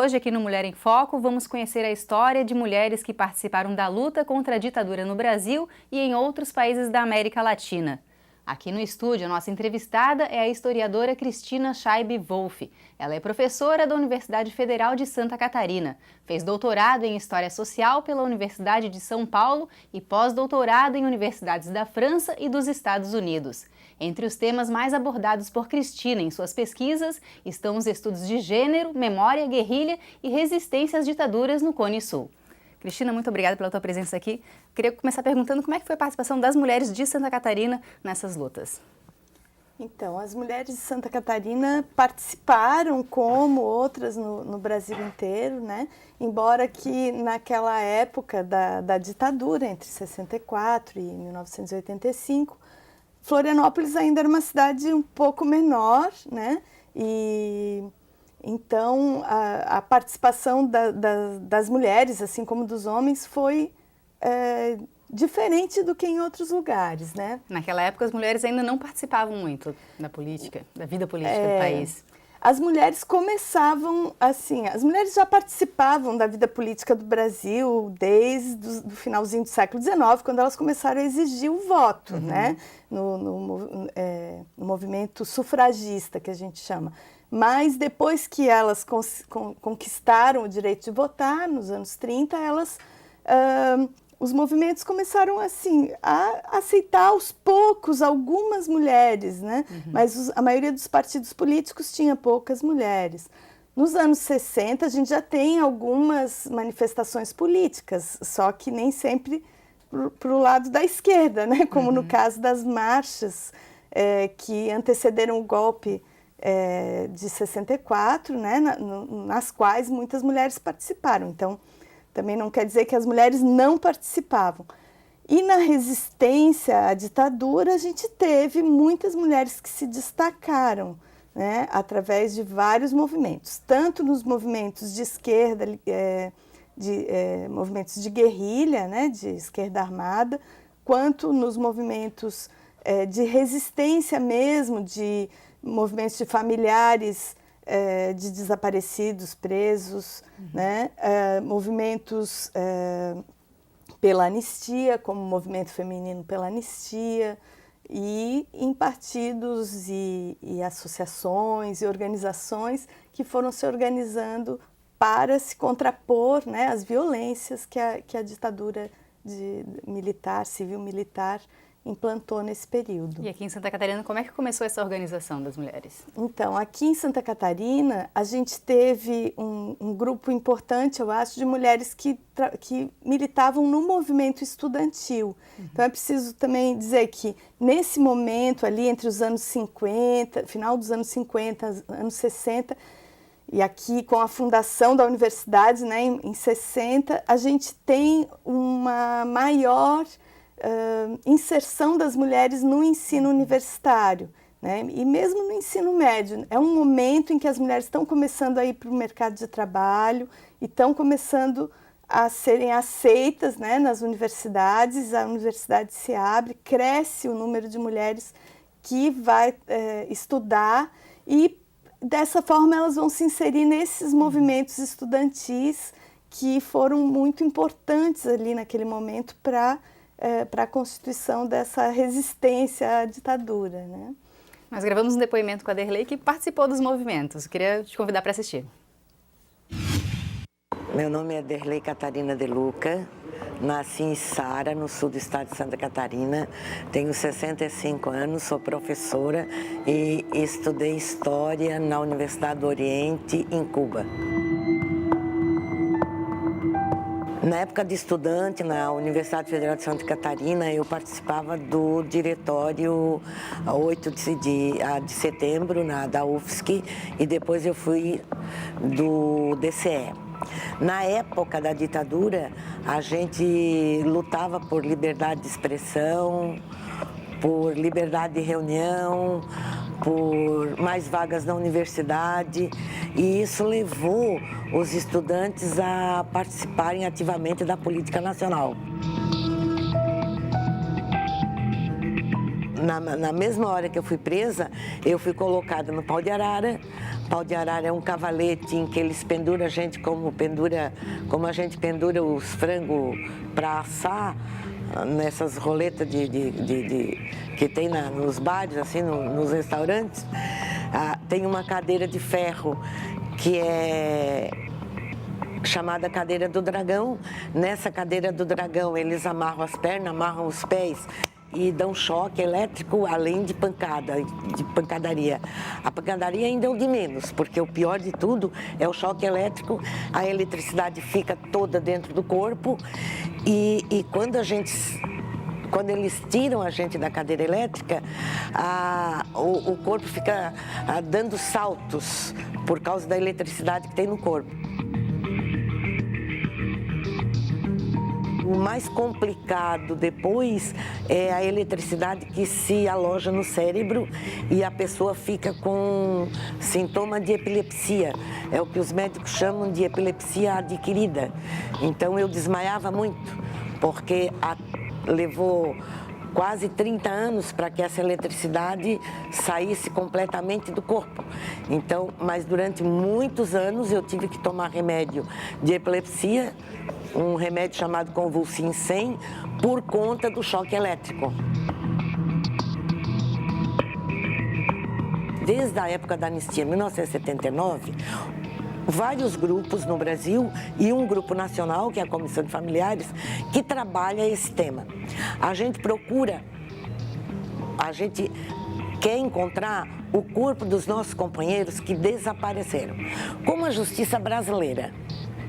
Hoje, aqui no Mulher em Foco, vamos conhecer a história de mulheres que participaram da luta contra a ditadura no Brasil e em outros países da América Latina. Aqui no estúdio, a nossa entrevistada é a historiadora Cristina Scheibe-Wolff. Ela é professora da Universidade Federal de Santa Catarina, fez doutorado em História Social pela Universidade de São Paulo e pós-doutorado em universidades da França e dos Estados Unidos. Entre os temas mais abordados por Cristina em suas pesquisas estão os estudos de gênero, memória, guerrilha e resistência às ditaduras no Cone Sul. Cristina, muito obrigada pela tua presença aqui. Queria começar perguntando como é que foi a participação das mulheres de Santa Catarina nessas lutas. Então, as mulheres de Santa Catarina participaram, como outras no Brasil inteiro, né? Embora que naquela época da ditadura, entre 64 e 1985, Florianópolis ainda era uma cidade um pouco menor, né? E então a participação das mulheres, assim como dos homens, foi diferente do que em outros lugares, né? Naquela época as mulheres ainda não participavam muito da política, da vida política do país. As mulheres começavam assim, as mulheres já participavam da vida política do Brasil desde o finalzinho do século XIX, quando elas começaram a exigir o voto, né? No movimento sufragista, que a gente chama. Mas depois que elas conquistaram o direito de votar, nos anos 30, os movimentos começaram assim a aceitar aos poucos algumas mulheres, né? Mas a maioria dos partidos políticos tinha poucas mulheres. Nos anos 60 a gente já tem algumas manifestações políticas, só que nem sempre para o lado da esquerda, né? Como no caso das marchas que antecederam o golpe de 64, né? Nas quais muitas mulheres participaram. Então, também não quer dizer que as mulheres não participavam. E na resistência à ditadura, a gente teve muitas mulheres que se destacaram, né, através de vários movimentos, tanto nos movimentos de esquerda, movimentos de guerrilha, né, de esquerda armada, quanto nos movimentos de resistência mesmo, de movimentos de familiares de desaparecidos, presos, né? Movimentos pela anistia, como o Movimento Feminino pela Anistia, e em partidos e associações e organizações que foram se organizando para se contrapor, né, às violências que a ditadura civil-militar, implantou nesse período. E aqui em Santa Catarina, como é que começou essa organização das mulheres? Então, aqui em Santa Catarina, a gente teve um grupo importante, eu acho, de mulheres que militavam no movimento estudantil. Então, é preciso também dizer que, nesse momento, ali entre os anos 50, final dos anos 50, anos 60, e aqui com a fundação da universidade, né, em 60, a gente tem uma maior inserção das mulheres no ensino universitário, né? E mesmo no ensino médio. É um momento em que as mulheres estão começando a ir para o mercado de trabalho e estão começando a serem aceitas, né, nas universidades. A universidade se abre, cresce o número de mulheres que vai estudar e, dessa forma, elas vão se inserir nesses movimentos estudantis que foram muito importantes ali naquele momento para a constituição dessa resistência à ditadura, né? Nós gravamos um depoimento com a Derlei, que participou dos movimentos. Eu queria te convidar para assistir. Meu nome é Derlei Catarina de Luca, nasci em Sara, no sul do estado de Santa Catarina, tenho 65 anos, sou professora e estudei História na Universidade do Oriente, em Cuba. Na época de estudante, na Universidade Federal de Santa Catarina, eu participava do diretório 8 de setembro, da UFSC, e depois eu fui do DCE. Na época da ditadura, a gente lutava por liberdade de expressão, por liberdade de reunião, por mais vagas na universidade, e isso levou os estudantes a participarem ativamente da política nacional. na mesma hora que eu fui presa, eu fui colocada no pau de arara. Pau de arara é um cavalete em que eles penduram a gente como a gente pendura os frangos para assar, nessas roletas que tem nos bares, assim, nos restaurantes. Tem uma cadeira de ferro que é chamada cadeira do dragão. Nessa cadeira do dragão, eles amarram as pernas, amarram os pés e dão choque elétrico, além de pancadaria. A pancadaria ainda é o de menos, porque o pior de tudo é o choque elétrico. A eletricidade fica toda dentro do corpo e quando eles tiram a gente da cadeira elétrica, o corpo fica dando saltos por causa da eletricidade que tem no corpo. O mais complicado depois é a eletricidade que se aloja no cérebro e a pessoa fica com sintoma de epilepsia. É o que os médicos chamam de epilepsia adquirida. Então eu desmaiava muito, porque levou quase 30 anos para que essa eletricidade saísse completamente do corpo. Então, mas durante muitos anos eu tive que tomar remédio de epilepsia, um remédio chamado Convulsin 100, por conta do choque elétrico. Desde a época da anistia, 1979, vários grupos no Brasil e um grupo nacional, que é a Comissão de Familiares, que trabalha esse tema. A gente quer encontrar o corpo dos nossos companheiros que desapareceram. Como a justiça brasileira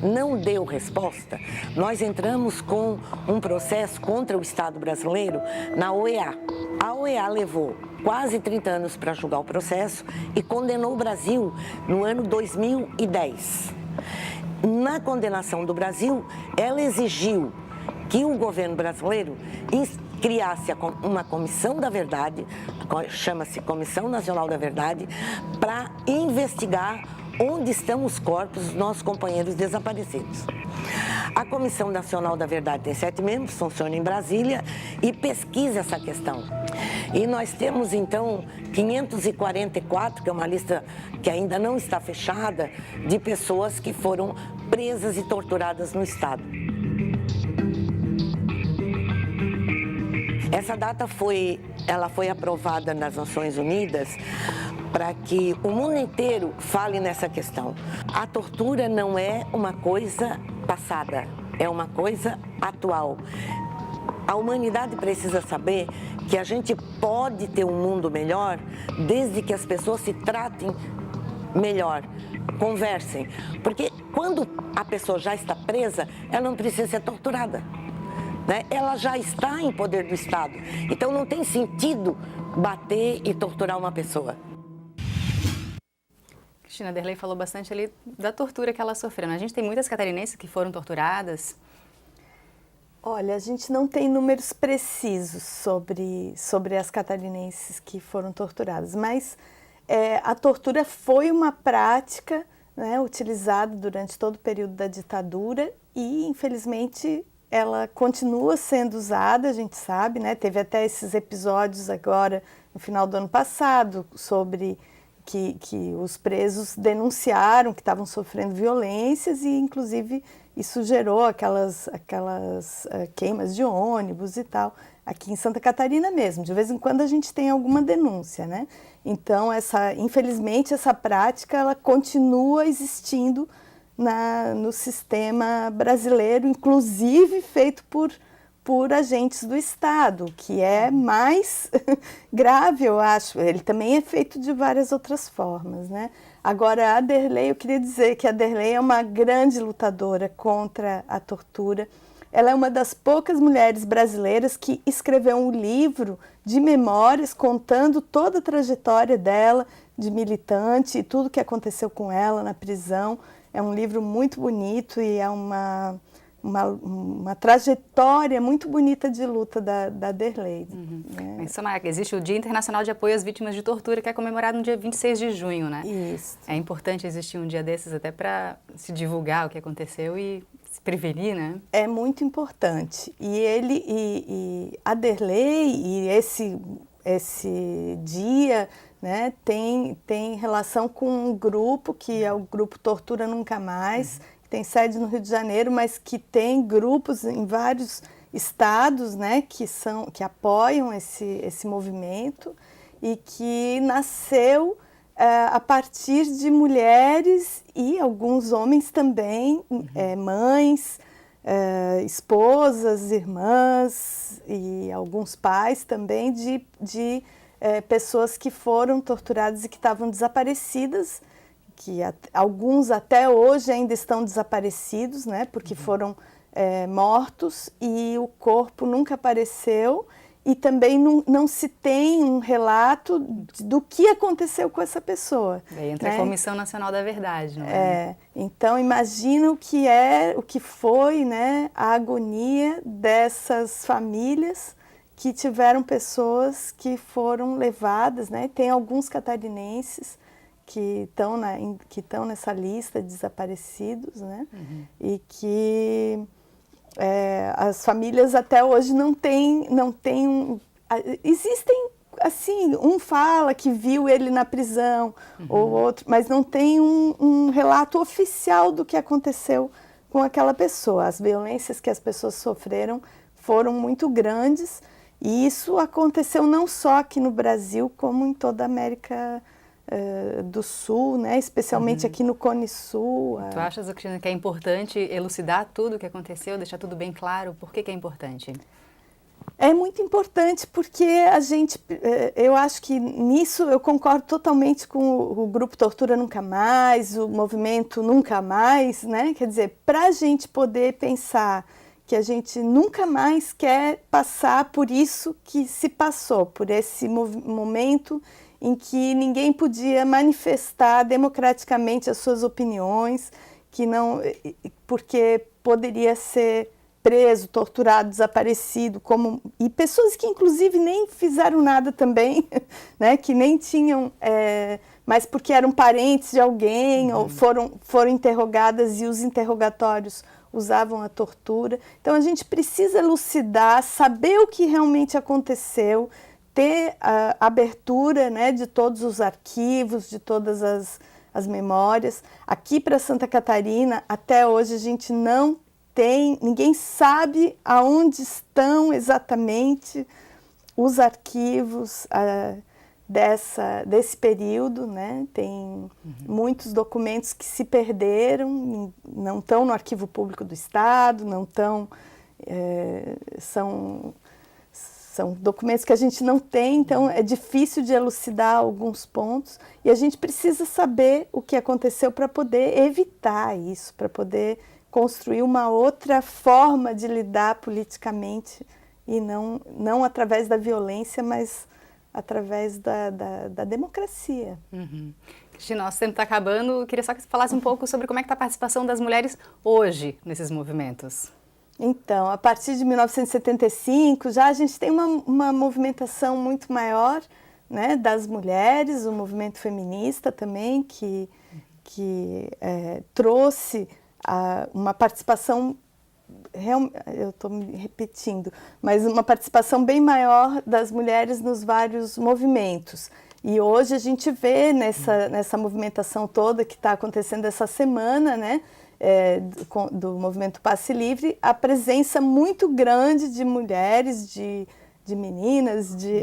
não deu resposta, nós entramos com um processo contra o Estado brasileiro na OEA. A OEA levou quase 30 anos para julgar o processo e condenou o Brasil no ano 2010. Na condenação do Brasil, ela exigiu que o governo brasileiro criasse uma comissão da verdade, chama-se Comissão Nacional da Verdade, para investigar onde estão os corpos dos nossos companheiros desaparecidos. A Comissão Nacional da Verdade tem 7 membros, funciona em Brasília e pesquisa essa questão. E nós temos, então, 544, que é uma lista que ainda não está fechada, de pessoas que foram presas e torturadas no Estado. Essa data foi aprovada nas Nações Unidas para que o mundo inteiro fale nessa questão. A tortura não é uma coisa passada, é uma coisa atual. A humanidade precisa saber que a gente pode ter um mundo melhor desde que as pessoas se tratem melhor, conversem. Porque quando a pessoa já está presa, ela não precisa ser torturada, né? Ela já está em poder do Estado. Então não tem sentido bater e torturar uma pessoa. Cristina Derlei falou bastante ali da tortura que ela sofreu. A gente tem muitas catarinenses que foram torturadas. Olha, a gente não tem números precisos sobre as catarinenses que foram torturadas, mas a tortura foi uma prática, né, utilizada durante todo o período da ditadura e, infelizmente, ela continua sendo usada, a gente sabe, né? Teve até esses episódios agora, no final do ano passado, sobre que os presos denunciaram que estavam sofrendo violências e, inclusive, isso gerou aquelas queimas de ônibus e tal, aqui em Santa Catarina mesmo. De vez em quando a gente tem alguma denúncia, né? Então, infelizmente, essa prática ela continua existindo no sistema brasileiro, inclusive feito por agentes do Estado, que é mais grave, eu acho. Ele também é feito de várias outras formas, né? Agora, a Derlei, eu queria dizer que a Derlei é uma grande lutadora contra a tortura. Ela é uma das poucas mulheres brasileiras que escreveu um livro de memórias contando toda a trajetória dela de militante e tudo que aconteceu com ela na prisão. É um livro muito bonito e é uma trajetória muito bonita de luta da Derlei. Uhum. Né? Existe o Dia Internacional de Apoio às Vítimas de Tortura, que é comemorado no dia 26 de junho, né? Isso. É importante existir um dia desses até para se divulgar o que aconteceu e se prevenir, né? É muito importante. E a Derlei e esse dia, né, tem relação com um grupo que é o grupo Tortura Nunca Mais, que tem sede no Rio de Janeiro, mas que tem grupos em vários estados, né, que apoiam esse movimento e que nasceu a partir de mulheres e alguns homens também, mães, esposas, irmãs e alguns pais também de pessoas que foram torturadas e que estavam desaparecidas, que alguns até hoje ainda estão desaparecidos, né, porque foram mortos e o corpo nunca apareceu e também não se tem um relato do que aconteceu com essa pessoa. Daí entra, né, a Comissão Nacional da Verdade, não é? Então imagina o que foi, né, a agonia dessas famílias que tiveram pessoas que foram levadas, né? Tem alguns catarinenses que estão nessa lista de desaparecidos, né? E que as famílias até hoje não têm existem, assim, um fala que viu ele na prisão, ou outro, mas não tem um relato oficial do que aconteceu com aquela pessoa. As violências que as pessoas sofreram foram muito grandes, e isso aconteceu não só aqui no Brasil, como em toda a América do Sul, né? Especialmente aqui no Cone Sul. Tu achas, Cristina, que é importante elucidar tudo o que aconteceu, deixar tudo bem claro? Por que é importante? É muito importante porque eu acho que nisso eu concordo totalmente com o grupo Tortura Nunca Mais, o movimento Nunca Mais, né? Quer dizer, para a gente poder pensar que a gente nunca mais quer passar por isso que se passou, por esse momento em que ninguém podia manifestar democraticamente as suas opiniões, porque poderia ser preso, torturado, desaparecido, e pessoas que inclusive nem fizeram nada também, né, que nem tinham, mas porque eram parentes de alguém, ou foram interrogadas e os interrogatórios usavam a tortura. Então a gente precisa elucidar, saber o que realmente aconteceu, ter a abertura, né, de todos os arquivos, de todas as memórias. Aqui para Santa Catarina, até hoje a gente não tem, ninguém sabe aonde estão exatamente os arquivos desse período, né? Tem muitos documentos que se perderam, não estão no Arquivo Público do Estado, não estão, são documentos que a gente não tem, então é difícil de elucidar alguns pontos, e a gente precisa saber o que aconteceu para poder evitar isso, para poder construir uma outra forma de lidar politicamente, e não através da violência, mas através da democracia. Cristina, nosso tempo está acabando. Eu queria só que você falasse um pouco sobre como é que está a participação das mulheres hoje nesses movimentos. Então, a partir de 1975, já a gente tem uma movimentação muito maior, né, das mulheres, o movimento feminista também, que trouxe uma participação, eu estou me repetindo, mas uma participação bem maior das mulheres nos vários movimentos. E hoje a gente vê nessa movimentação toda que está acontecendo essa semana, né, do movimento Passe Livre, a presença muito grande de mulheres, de meninas, de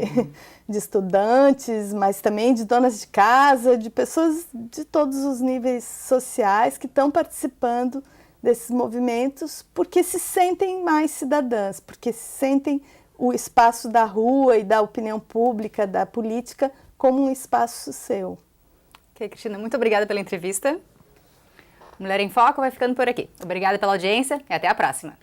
estudantes, mas também de donas de casa, de pessoas de todos os níveis sociais que estão participando desses movimentos porque se sentem mais cidadãs, porque se sentem o espaço da rua e da opinião pública, da política, como um espaço seu. Ok, Cristina, muito obrigada pela entrevista. Mulher em Foco vai ficando por aqui. Obrigada pela audiência e até a próxima.